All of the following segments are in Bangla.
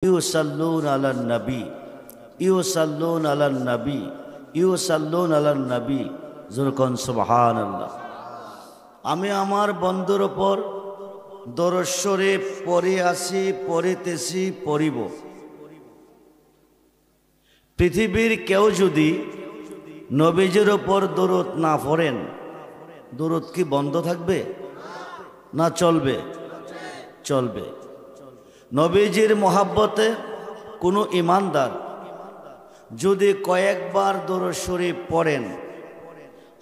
ইউসাল্লুন আলান নবী ইউসাল্লুন আলান নবী ইউসাল্লুন আলান নবী যুরকুন সুবহানাল্লাহ। আমি আমার বন্ধুর ওপর দরুদ শরীফ পড়ি আসি, পড়িতেছি, পড়িব। পৃথিবীর কেউ যদি নবীজির ওপর দরুদ না পড়েন, দরুদ কি বন্ধ থাকবে? না চলবে? চলবে। নবীজির মোহাব্বতে কোনো ইমানদার যদি কয়েকবার দরুদ শরীফ পড়েন,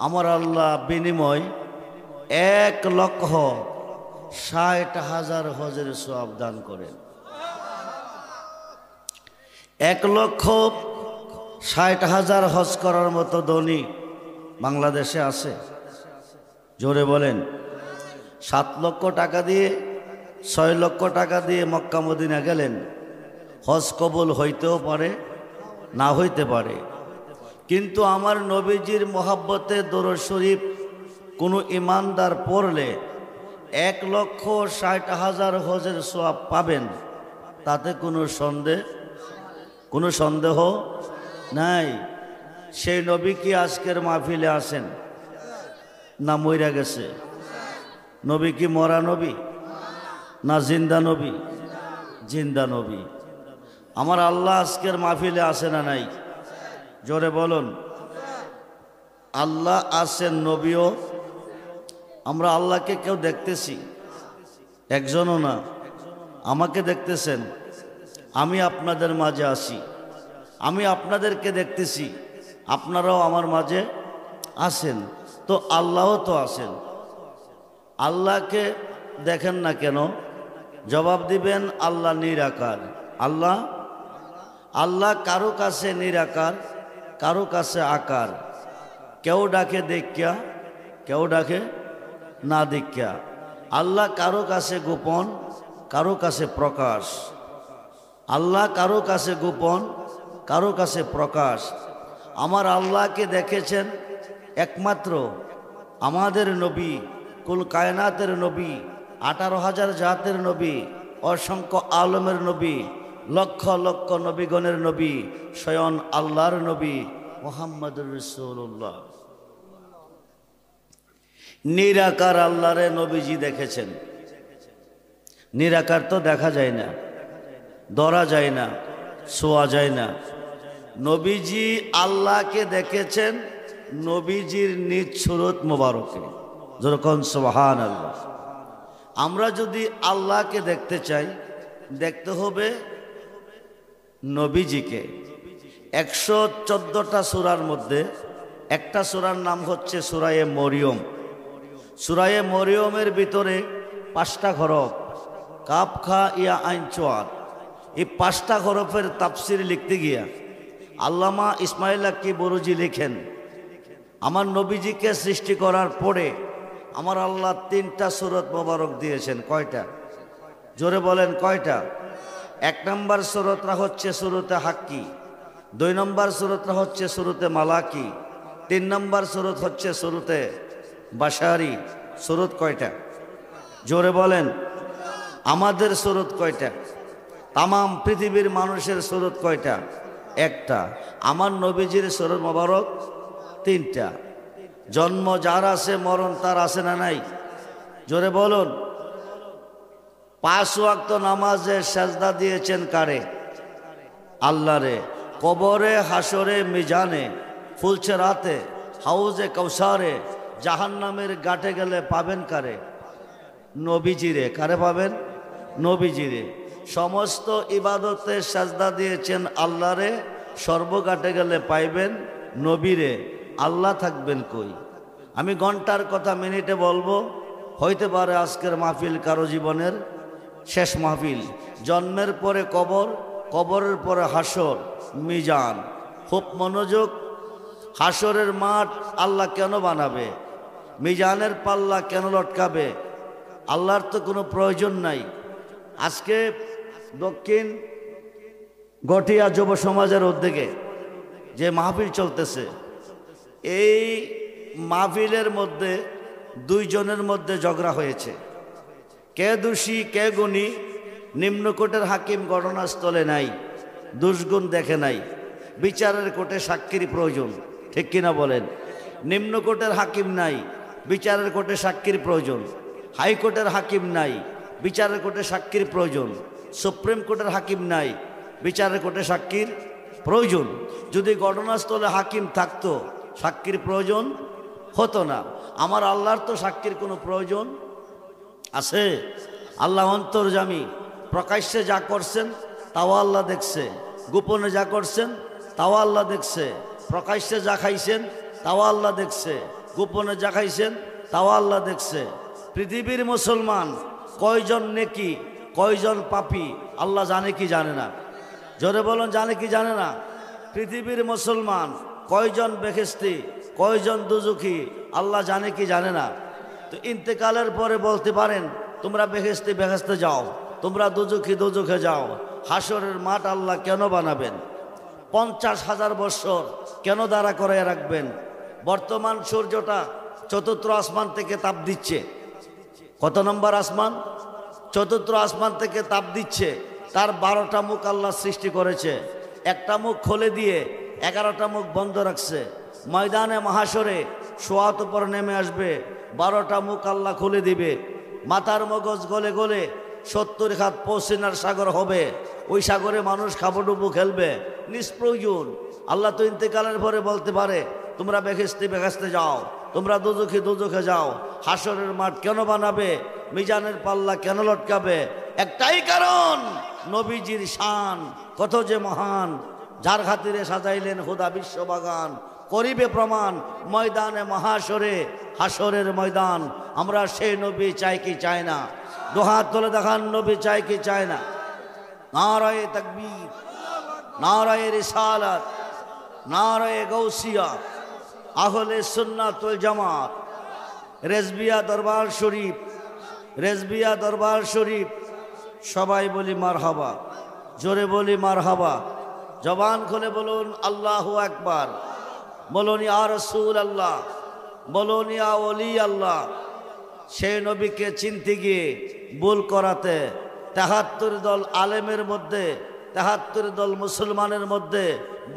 আমার আল্লাহ বিনিময় 1,60,000 হজের সওয়াব দান করেন। 1,60,000 হজ করার মতো ধনী বাংলাদেশে আছে? জোরে বলেন। 7 লক্ষ টাকা দিয়ে 6 লক্ষ টাকা দিয়ে মক্কা মদিনা গেলেন, হজ কবুল হইতেও পারে, না হইতে পারে। কিন্তু আমার নবীজির মোহাব্বতে দরুদ শরীফ কোনো ইমানদার পড়লে 1,60,000 হজের সওয়াব পাবেন, তাতে কোনো সন্দেহ নাই। সেই নবী কি আজকের মাহফিলে আছেন না মইরা গেছে? নবী কি মরা নবী না জিন্দা নবী? জিন্দা নবী। আমার আল্লাহ আজকের মাহফিলে আছে না নাই? জোরে বলুন। আল্লাহ আছেন, নবীও। আমরা আল্লাহকে কেউ দেখতেছি? একজনও না। আমাকে দেখতেছেন, আমি আপনাদের মাঝে আছি, আমি আপনাদেরকে দেখতেছি, আপনারাও আমার মাঝে আছেন। তো আল্লাহও তো আছেন। আল্লাহকে দেখেন না কেন? জবাব দিবেন আল্লাহ নিরাকার। আল্লাহ কারো কাছে নিরাকার, কারো কাছে আকার। কেউ ডাকে দেখিয়া, কেউ ডাকে না দেখিয়া। আল্লাহ কারো কাছে গোপন, কারো কাছে প্রকাশ। আল্লাহ কারো কাছে গোপন, কারো কাছে প্রকাশ। আমার আল্লাহকে দেখেছেন একমাত্র আমাদের নবী, কুল কায়নাতের নবী, 18,000 জাতের নবী, অসংখ্য আলমের নবী, লক্ষ লক্ষ নবীগণের নবী, স্বয়ং আল্লাহর নবী মুহাম্মদুর রাসূলুল্লাহ। নিরাকার আল্লাহরে নবীজি দেখেছেন। নিরাকার তো দেখা যায় না, ধরা যায় না, ছোঁয়া যায় না। নবীজি আল্লাহকে দেখেছেন নবীজির নিজ সুরত মোবারকে। যেরকম সুবহানাল্লাহ। আমরা যদি আল্লাহকে দেখতে চাই, দেখতে হবে নবীজিকে। 114টা সূরার মধ্যে একটা সূরার নাম হচ্ছে সূরায়ে মরিয়ম। সূরায়ে মরিয়মের ভিতরে 5টা হরফ, কাফ খা ইয়া আইন চোয়াত। এই 5টা হরফের তাফসির লিখতে গিয়া আল্লামা ইসমাইল আক্কি বরুজি লিখেন, আমার নবীজিকে সৃষ্টি করার পরে আমার আল্লাহ 3টা সূরত মোবারক দিয়েছেন। কয়টা? জোরে বলেন কয়টা? 1 নম্বর সূরতটা হচ্ছে সূরতে হাক্কি, 2 নম্বর সূরতটা হচ্ছে সূরতে মালাকি, 3 নম্বর সূরত হচ্ছে সূরতে বাশারি। সূরত কয়টা? জোরে বলেন। আমাদের সূরত কয়টা? তামাম পৃথিবীর মানুষের সূরত কয়টা? একটা। আমার নবীজির সূরত মোবারক 3টা। জন্ম যার আছে, মরণ তার আছে না নাই? জোরে বলুন। 5 ওয়াক্ত নামাজে সেজদা দিয়েছেন কারে? আল্লাহরে। কবরে, হাসরে, মিজানে, ফুলছে রাতে, হাউজে কাউসারে, জাহান্নামের ঘাটে গেলে পাবেন কারে? নবীজিরে। কারে পাবেন? নবীজিরে। সমস্ত ইবাদতে সেজদা দিয়েছেন আল্লাহরে, সর্বঘাটে গেলে পাইবেন নবীরে। আল্লাহ থাকবেন কই? আমি ঘন্টার কথা মিনিটে বলবো। হইতে পারে আজকের মাহফিল কারো জীবনের শেষ মাহফিল। জন্মের পরে কবর, কবরের পরে হাসর, মিজান। খুব মনোযোগ। হাসরের মাঠ আল্লাহ কেন বানাবে? মিজানের পাল্লা কেন লটকাবে? আল্লাহর তো কোনো প্রয়োজন নাই। আজকে দক্ষিণ গঠিয়া যুব সমাজের উদ্যোগে যে মাহফিল চলতেছে, এই মাহফিলের মধ্যে 2 জনের মধ্যে ঝগড়া হয়েছে। কে দোষী কে গুণী নিম্নকোটের হাকিম ঘটনাস্থলে নাই, দুষ্গুণ দেখে নাই, বিচারের কোর্টে সাক্ষীর প্রয়োজন, ঠিক কিনা বলেন? নিম্নকোটের হাকিম নাই, বিচারের কোর্টে সাক্ষীর প্রয়োজন। হাইকোর্টের হাকিম নাই, বিচারের কোর্টে সাক্ষীর প্রয়োজন। সুপ্রিম কোর্টের হাকিম নাই, বিচারের কোর্টে সাক্ষীর প্রয়োজন। যদি ঘটনাস্থলে হাকিম থাকতো, সাক্ষীর প্রয়োজন হতো না। আমার আল্লাহর তো সাক্ষীর কোনো প্রয়োজন আছে? আল্লাহ অন্তর্যামী, প্রকাশ্যে যা করছেন তাও আল্লাহ দেখছে, গোপনে যা করছেন তাও আল্লাহ দেখছে, প্রকাশ্যে যা খাইছেন তাও আল্লাহ দেখছে, গোপনে যা খাইছেন তাও আল্লাহ দেখছে। পৃথিবীর মুসলমান কয়জন নেকি কয়জন পাপী আল্লাহ জানে কি জানে না? জোরে বলুন, জানে কি জানে না? পৃথিবীর মুসলমান কয়জন বেহেশতি কয়জন দুজখী আল্লাহ জানে কি জানে না? তো ইন্তেকালের পরে বলতে পারেন তোমরা বেহেশতি বেহেশতে যাও, তোমরা দুজখী দুজখে যাও। হাসরের মাঠ আল্লাহ কেন বানাবেন? 50,000 বছর কেন দাঁড়া করে রাখবেন? বর্তমান সূর্যটা চতুর্থ আসমান থেকে তাপ দিচ্ছে। কত নম্বর আসমান? চতুর্থ আসমান থেকে তাপ দিচ্ছে। তার 12টা মুখ আল্লাহ সৃষ্টি করেছে, একটা মুখ খুলে দিয়ে 11টা মুখ বন্ধ রাখছে। ময়দানে মহাশরে সোয়াত উপর নেমে আসবে, 12টা মুখ আল্লাহ খুলে দিবে। মাথার মগজ গলে গলে 70 হাত পৌঁছিনার সাগর হবে, ওই সাগরে মানুষ খাবডুবু খেলবে নিষ্প্রয়োজন। আল্লাহ তো ইন্তেকালের পরে বলতে পারে তোমরা বেহেশতি বেহেশতে যাও, তোমরা দুজখী দুজখে যাও। হাসরের মাঠ কেন বানাবে? মিজানের পাল্লা কেন লটকাবে? একটাই কারণ, নবীজির শান কত যে মহান, যার খাতিরে সাজাইলেন হুদা বিশ্ববাগান। করিবে প্রমাণ ময়দানে মহাশরে, হাসরের ময়দান। আমরা সেই নবী চাই কি চাই না? দুহাত তুলে দেখান, নবী চাই কি চাই না? নারায়ে তাকবীর, নারায়ে রিসালাত, নারায়ে গাউসিয়া, আহলে সুন্নাত ওয়াল জামাত, রেজবিয়া দরবার শরীফ, রেজবিয়া দরবার শরীফ। সবাই বলি মারহাবা, জোরে বলি মারহাবা। জবান খুলে বলুন আল্লাহু আকবার, বলুন ইয়া রাসূলুল্লাহ, বলুন ইয়া ওলি আল্লাহ। সেই নবীকে চিনতে গিয়ে ভুল করাতে 73 দল আলেমের মধ্যে, 73 দল মুসলমানের মধ্যে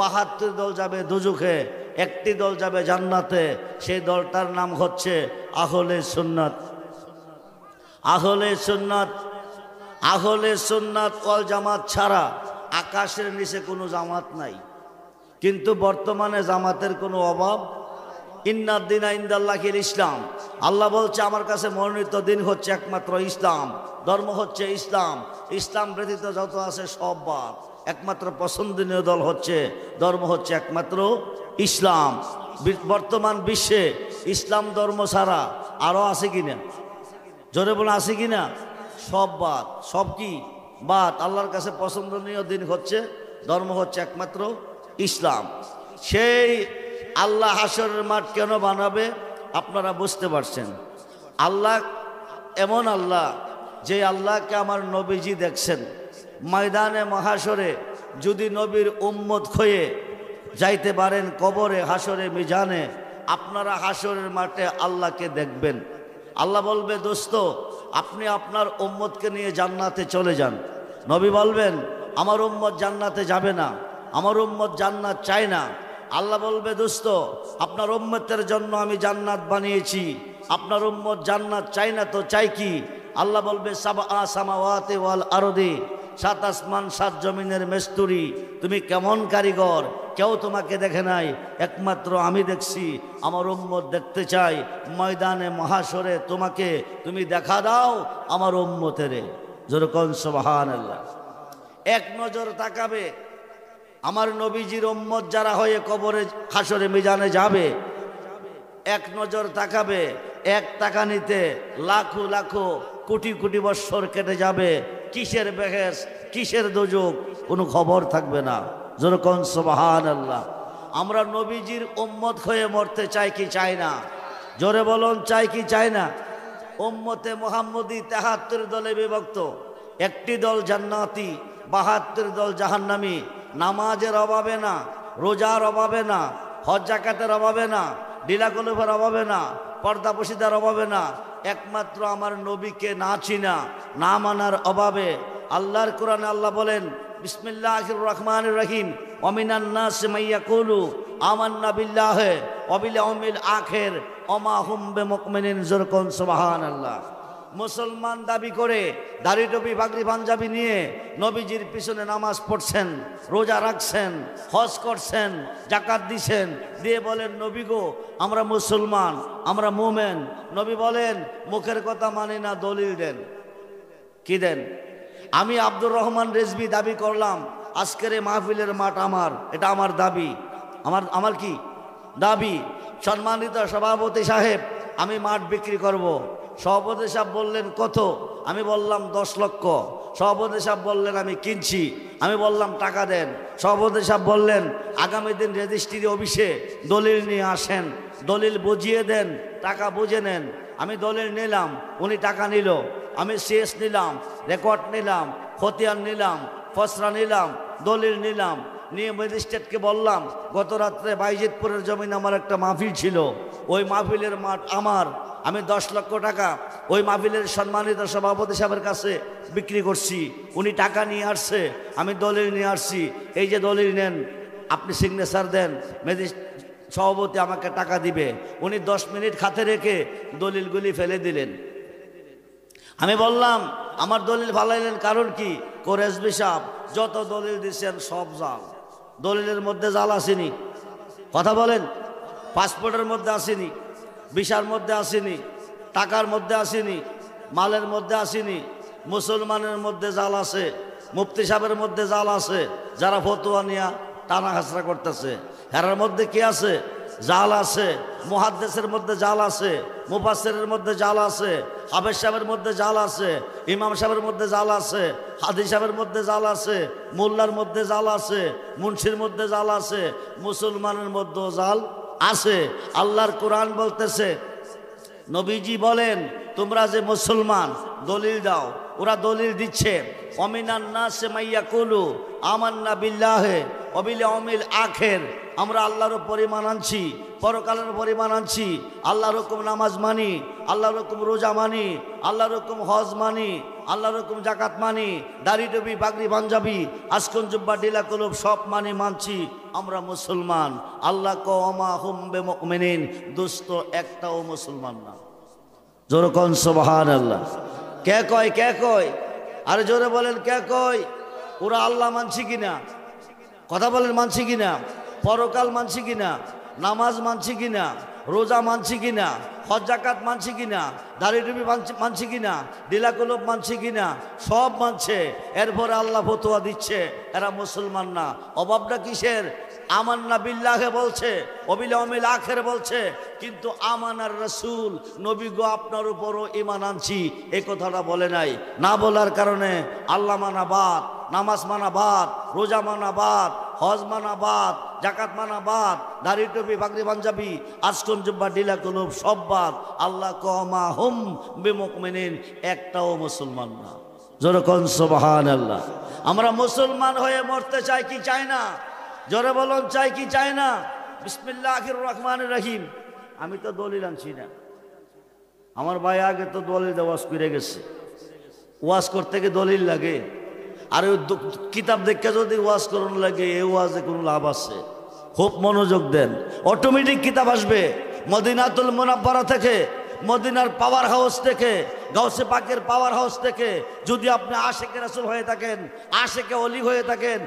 72 দল যাবে দুজখে, একটি দল যাবে জান্নাতে। সেই দলটার নাম হচ্ছে আহলে সুন্নাত। আহলে সুন্নাত, আহলে সুন্নাত ওয়াল জামাত ছাড়া আকাশের নিচে কোনো জামাত নাই। কিন্তু বর্তমানে জামাতের কোনো অভাব। ইন্নাদ দিনা ইনদাল্লাহিল ইসলাম। আল্লাহ বলছে আমার কাছে মনোনীত দিন হচ্ছে একমাত্র ইসলাম, ধর্ম হচ্ছে ইসলাম। ইসলাম ব্যতীত যত আছে সব বাদ। একমাত্র পছন্দনীয় দল হচ্ছে, ধর্ম হচ্ছে একমাত্র ইসলাম। বর্তমান বিশ্বে ইসলাম ধর্ম ছাড়া আরও আছে কিনা? জোরে বলে আছে কিনা? সব বাদ। সব কি বাদ? আল্লাহর কাছে পছন্দনীয় দিন হচ্ছে, ধর্ম হচ্ছে একমাত্র ইসলাম। সেই আল্লাহ হাসরের মাঠ কেন বানাবে আপনারা বুঝতে পারছেন। আল্লাহ এমন আল্লাহ, যে আল্লাহকে আমার নবীজি দেখছেন। ময়দানে মহাশরে যদি নবীর উম্মত হয়ে যাইতে পারেন কবরে, হাসরে, মিজানে, আপনারা হাসরের মাঠে আল্লাহকে দেখবেন। আল্লাহ বলবে দোস্ত আপনি আপনার উম্মতকে নিয়ে জান্নাতে চলে যান। নবী বলবেন আমার উম্মত জান্নাতে যাবে না, আমার উম্মত জান্নাত চায় না। আল্লাহ বলবে দোস্ত আপনার উম্মতের জন্য আমি জান্নাত বানিয়েছি, আপনার উম্মত জান্নাত চাই না তো চাই কি? আল্লাহ বলবে সাবআ সামাওয়াতি ওয়াল আরদি, 7 আসমান 7 জমিনের মেস্তুরি, তুমি কেমন কারিগর, কেউ তোমাকে দেখে নাই, একমাত্র আমি দেখছি। আমার উম্মত দেখতে চাই ময়দানে মহাশরে তোমাকে, তুমি দেখা দাও আমার উম্মতেরে। যেরকম সুবহানাল্লাহ। এক নজর তাকাবে আমার নবীজির উম্মত যারা হয়ে কবরে হাসরে মিজানে যাবে, এক নজর তাকাবে, এক তাকানিতে লাখো লাখো কোটি কোটি বৎসর কেটে যাবে। কিসের বেহেস, কিসের দোজখ, কোনো খবর থাকবে না। যেরকম সুবহানাল্লাহ। আমরা নবীজির উম্মত হয়ে মরতে চাই কি চাই না? জোরে বলুন চাই কি চাই না? উম্মতে মুহাম্মদী 73 দলে বিভক্ত। একটি দল জান্নাতি, 72 দল জাহান্নামী। নামাজের অভাবে না, রোজার অভাবে না, হজ জাকাতের অভাবে না, ডিলাকলুফের অভাবে না, পর্দা পশিদার অভাবে না, একমাত্র আমার নবীকে না চিনা, না মানার অভাবে আল্লাহর কোরআনে আল্লাহ বলেন বিসমিল্লাহির রহমানির রহিম ওয়া মিনান নাসি মান ইয়াকুলু আমান্না বিল্লাহি ওয়া বিল ইয়াউমিল আখির ওয়া মা হুম বিমুমিনিন যুরকুন সুবহানাল্লাহ। মুসলমান দাবি করে দাড়ি টুপি পাগড়ি পাঞ্জাবি নিয়ে নবীজির পিছনে নামাজ পড়ছেন, রোজা রাখছেন, হজ করছেন, যাকাত দিছেন, দিয়ে বলেন নবী গো আমরা মুসলমান, আমরা মুমিন। নবী বলেন মুখের কথা মানি না, দলিল দেন। কি দেন? আমি আব্দুর রহমান রেজভী দাবি করলাম আজকের এই মাহফিলের মাঠ আমার, এটা আমার দাবি, আমার কি দাবি। সম্মানিত সভাপতি সাহেব আমি মাঠ বিক্রি করব। সভাপতি সাহেব বললেন কত? আমি বললাম 10 লক্ষ। সভাপতি সাহেব বললেন আমি কিনছি। আমি বললাম টাকা দেন। সভাপতি সাহেব বললেন আগামী দিন রেজিস্ট্রি অফিসে দলিল নিয়ে আসেন, দলিল বুঝিয়ে দেন, টাকা বুঝে নেন। আমি দলিল নিলাম, উনি টাকা নিল। আমি শেষ নিলাম, রেকর্ড নিলাম, খতিয়ান নিলাম, ফসরা নিলাম, দলিল নিলাম, নিয়ে ম্যাজিস্ট্রেটকে বললাম গত রাত্রে বাইজিতপুরের জমিন আমার একটা মাহফিল ছিল, ওই মাহফিলের মাঠ আমার। আমি 10 লক্ষ টাকা ওই মাহফিলের সম্মানিত সভাপতি সাহেবের কাছে বিক্রি করছি। উনি টাকা নিয়ে আসছে, আমি দলিল নিয়ে আসছি। এই যে দলিল নেন, আপনি সিগনেচার দেন, সভাপতি আমাকে টাকা দিবে। উনি 10 মিনিট খাতে রেখে দলিলগুলি ফেলে দিলেন। আমি বললাম আমার দলিল ফালাইলেন কারণ কি? রেজভী সাহেব যত দলিল দিচ্ছেন সব জাল। দলিলের মধ্যে জাল আসেনি, কথা বলেন। পাসপোর্টের মধ্যে আসেনি, ভিসার মধ্যে আসেনি, টাকার মধ্যে আসেনি, মালের মধ্যে আসেনি। মুসলমানের মধ্যে জাল আছে, মুফতি সাহেবের মধ্যে জাল আছে, যারা ফতোয়া নিয়ে টানা হাসরা করতেছে হেরার মধ্যে কি আছে? জাল আছে। মুহাদ্দিসের মধ্যে জাল আছে, মুফাসসিরের মধ্যে জাল আছে, হাফেজ সাহেবের মধ্যে জাল আছে, ইমাম সাহেবের মধ্যে জাল আছে, হাদিস সাহেবের মধ্যে জাল আছে, মোল্লার মধ্যে জাল আছে, মুন্সির মধ্যে জাল আছে, মুসলমানের মধ্যেও জাল আছে। আল্লাহর কোরআন বলতেছে, নবীজি বলেন তোমরা যে মুসলমান দলিল দাও। ওরা দলিল দিচ্ছে অমিনান নাসি মান ইয়াকুলু আমান্না বিল্লাহি ওয়া বিল ইয়াউমিল আখির। আমরা আল্লাহর পরিমাণ আনছি, পরকালের পরিমাণ আনছি, আল্লাহর হুকুম নামাজ মানি, আল্লাহর হুকুম রোজা মানি, আল্লাহর হুকুম হজ মানি, আল্লাহর হুকুম যাকাত মানি, দাড়ি টুপি পাগড়ি পাঞ্জাবি আজকন জুব্বা ডিলা কলব সব মানছি। আমরা মুসলমান। আল্লাহ কওমা হুম বিমুমিনিন, দুষ্ট একটাও মুসলমান না। জোরে কোন সুবহানাল্লাহ। কে কয়? কে কয়? আরে জোরে বলেন কে কয়? ওরা আল্লাহ মানছি কিনা? কথা বলেন মানছি কিনা? পরকাল মানছি কিনা? নামাজ মানছি কিনা? রোজা মানছি কিনা? হজ যাকাত মানছি কিনা? দাড়ি টুপি মানছি কিনা? ডিলা কলব মানছি কিনা? সব মানছে। এরপরে আল্লাহ ফতোয়া দিচ্ছে এরা মুসলমান না। অভাবটা কিসের? আমান্না বিল্লাহে বলছে, ওয়াবিল ইয়াউমিল আখির বলছে, কিন্তু আমানার রাসূল নবী গো আপনার উপরও ঈমান আনছি এই কথাটা বলে নাই। না বলার কারণে আল্লাহ মানা বাদ, নামাজ মানা বাদ, রোজা মানা বাদ, হজ মানা বাদ, যাকাত মানা বাদ, দাড়ি টুপি পাগড়ি পাঞ্জাবি আজকন জুব্বা ডিলা কলব সব বাদ। আল্লাহ কওমা হুম বিমুমিনিন, একটাও মুসলমান না। জোরে কোন সুবহানাল্লাহ। আমরা মুসলমান হয়ে মরতে চাই কি চাই না? জোরে বলুন চাই কি চাই না? বিসমিল্লাহির রহমানির রহিম। আমি তো দলিল আনছি না, আমার ভাই আগে তো দলিল ওয়াজ করে গেছে। ওয়াজ করতে গিয়ে দলিল লাগে, আর ওই কিতাব দেখে যদি ওয়াজ করুন লাগে, এই ওয়াজে কোনো লাভ আছে? খুব মনোযোগ দেন, অটোমেটিক কিতাব আসবে মদিনাতুল মুনাব্বারা থেকে, মদিনার পাওয়ার হাউস থেকে, গাউসে পাকের পাওয়ার হাউস থেকে। যদি আপনি আশিকে রাসূল হয়ে থাকেন, আশিকে ওলি হয়ে থাকেন,